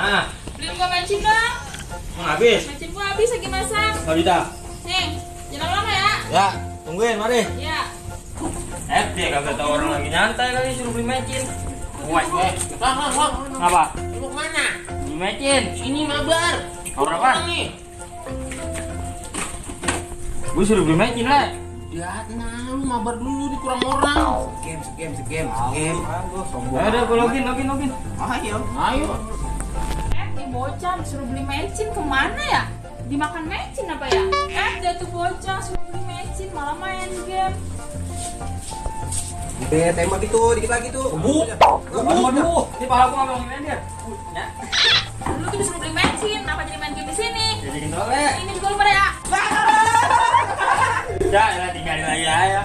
Ah, Beliin gua mecin dong. mau habis. Mecin gua habis lagi masak. Nggak bisa. Nih, jangan lama ya. Ya, tungguin, mari. Ya. Dia kagak tahu orang lagi nyantai kali suruh beli mecin. Wah, wah. Ngapa? Mau kemana? Beli mecin. Ini mabar. Orang apa? Nih. Gue suruh beli mecin lah. Ya, nah lu mabar dulu di kurang orang. Game. Ada, gue login. Ayo. Ayo. Nih bocah disuruh beli mecin kemana ya? Dimakan mecin apa ya? Dia tuh bocah suruh beli mecin malah main game. Tembak itu, dikit lagi tuh. Waduh, ini pala gue nggak mau dia. Ya, Lu tuh disuruh beli mecin, apa jadi main game di sini? jadi kontrol ya. Ini juga lu pada ya. Ya, tinggalin lagi ya.